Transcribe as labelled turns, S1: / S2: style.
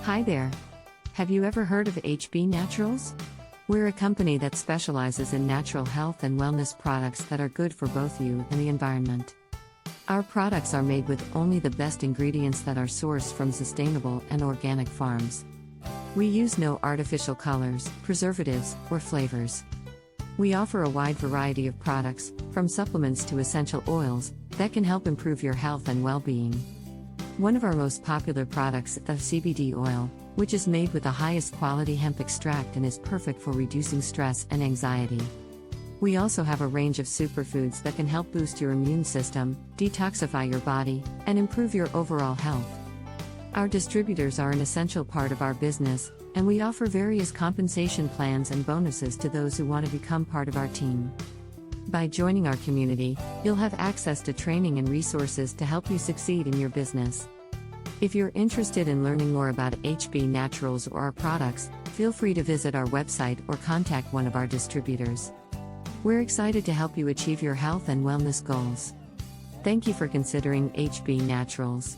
S1: Hi there. Have you ever heard of HB Naturals? We're a company that specializes in natural health and wellness products that are good for both you and the environment. Our products are made with only the best ingredients that are sourced from sustainable and organic farms. We use no artificial colors, preservatives, or flavors. We offer a wide variety of products, from supplements to essential oils, that can help improve your health and well-being. One of our most popular products is the CBD oil, which is made with the highest quality hemp extract and is perfect for reducing stress and anxiety. We also have a range of superfoods that can help boost your immune system, detoxify your body, and improve your overall health. Our distributors are an essential part of our business, and we offer various compensation plans and bonuses to those who want to become part of our team. By joining our community, you'll have access to training and resources to help you succeed in your business. If you're interested in learning more about HB Naturals or our products, feel free to visit our website or contact one of our distributors. We're excited to help you achieve your health and wellness goals. Thank you for considering HB Naturals.